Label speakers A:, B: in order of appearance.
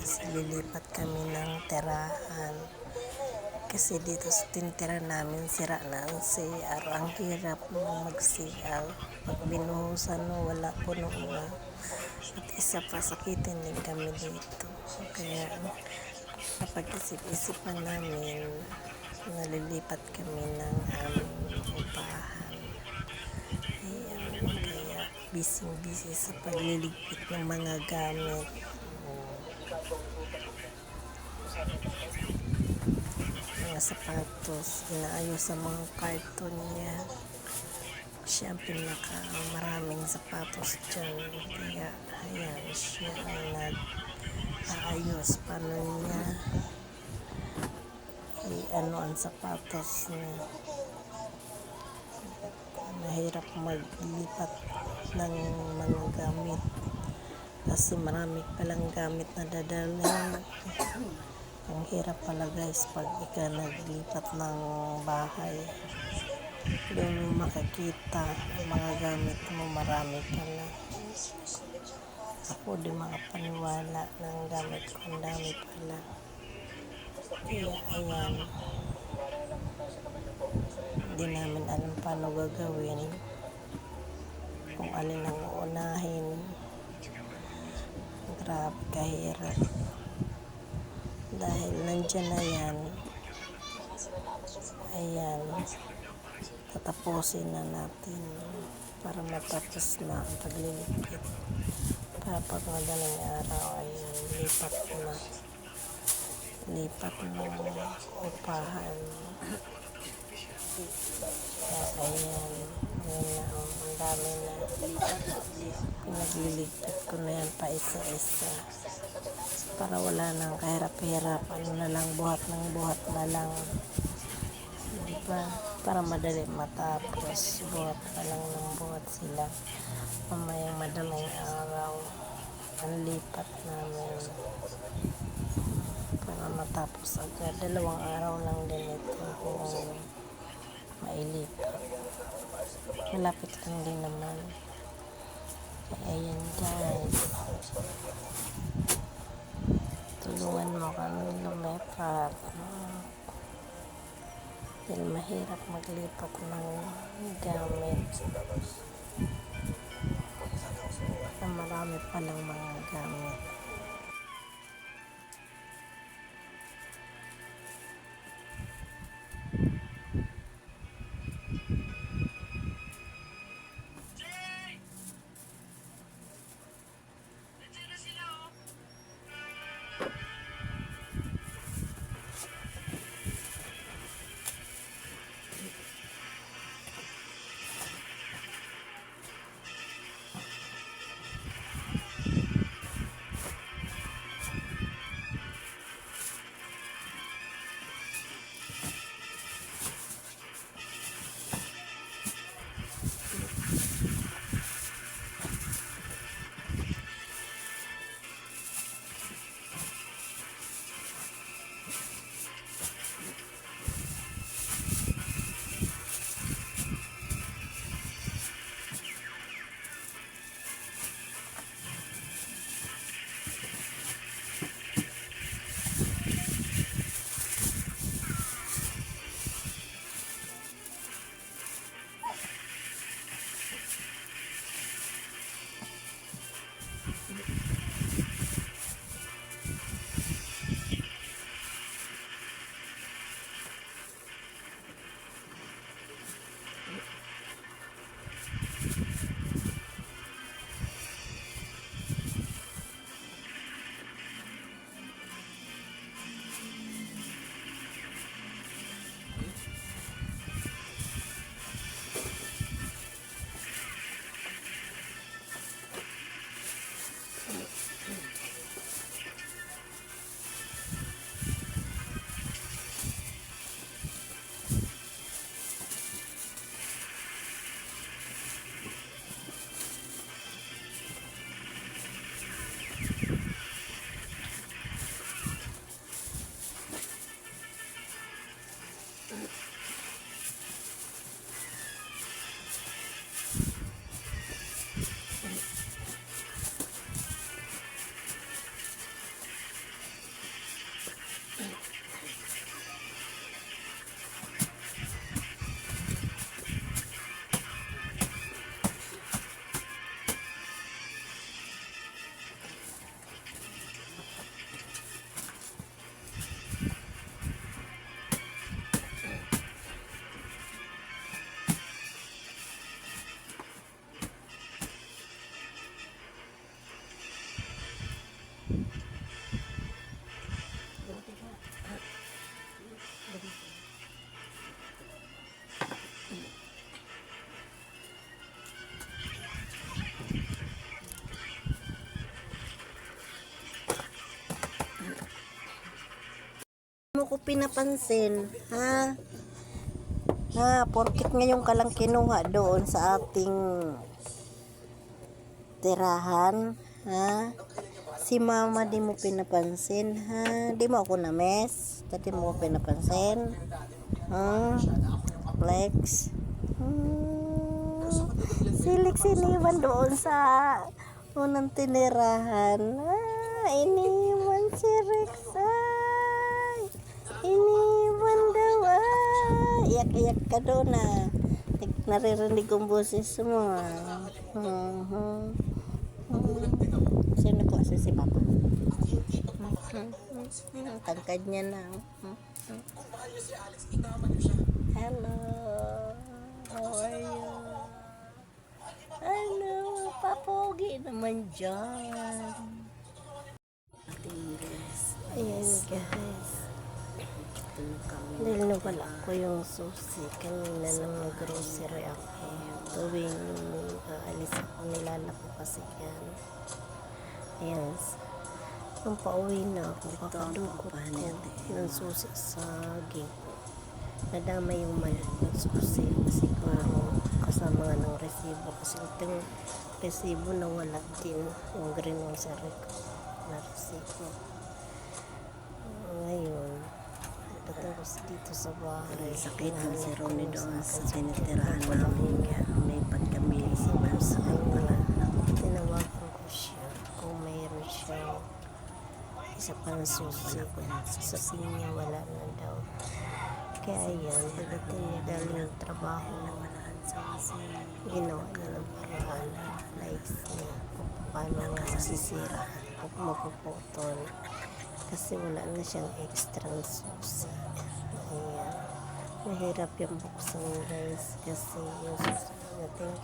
A: kasi lilipat kami ng tirahan. Kasi dito sa tintira namin sira na ang CR. Ang hirap mag-CR. Pag binuhusan wala, puno na. At isa pa, sakitin din kami dito. Kaya napag-isip-isipan namin nalilipat kami ng aming upahan. Ayan, kaya busy sa pagliligpit ng mga gamit. Mga sapatos, inaayos sa mga karton niya. Siya ang maraming sapatos dyan. Kaya ayan, siya ang nag-aayos paano niya ano ang sapatos niya. Mahirap maglipat ng mga gamit kasi marami palang gamit na dadalhin. Ang hirap pala guys pag ika naglipat ng bahay. Doon mo makakita ang mga gamit mo, marami pala. Ako di makapaniwala ng gamit ko, ang dami pala. Kaya ayan, hindi namin alam paano gagawin, kung alin ang uunahin. Grabe kahirap. Dahil nandyan na yan, ayan, tatapusin na natin para matapos na ang pagliligpit. Pag madaling araw, ayan, lipat ng upahan. Ayan, ang dami na. Pinagliligpit ko na yan pa isa-isa. Para wala nang kahirap-hirap. Ano na lang, buhat na lang. Diba? Para madali matapos. Buhat na lang ng buhat sila. Mamayang madaling araw. Ang lipat namin. Para matapos agad. 2 araw lang din ito. Kung mailipat. Malapit lang din naman. Ayan guys. Tulungan mo kami lumipat. Dahil mahirap maglipat ng gamit. Na marami palang mga gamit. ko pinapansin, ha? Ha, porkit ngayon ka lang kinuha doon sa ating tirahan, ha? Si mama di mo pinapansin, ha? Di mo ako na-miss? Di mo ko pinapansin? Flex? Silik siniwan doon sa unang tinirahan. Iniwan si Rex, ay. Iniwan daw, ay. Iyak-iyak ka doon, naririnig kong boses mo, Sino po si Papa? Tangkad niya na. Hello. How are you? Hello. Papogi naman dyan. Ayan guys. Dahil nawala ko yung susi kanina nang grocery ako. Tuwing aalis ako, nilala ko kasi yan. Ayan. Nung pauwi na ako, kakadukot ko ng susi sa gate. Nadama yung mali ng susi. Siguro kasama nga ng resibo. Kasi itong resibo na wala din. Yung green one sa na resibo. Ngayon, tapos dito sa bahay.
B: Sakitan si Ronnie doon sa tinitirahan namin. May pagkami sa pala.
A: Tinawagan ko siya kung mayroon siya isa pang susi. Sabihin niya wala na daw. Kaya yan, pagdating niya dahil yung trabaho ginawa niya ng paraan. Like niya kung paano nga masisira at mapuputol. Kasi wala na siyang extra susi. Ayan. Mahirap yung buksan guys kasi yung susi natin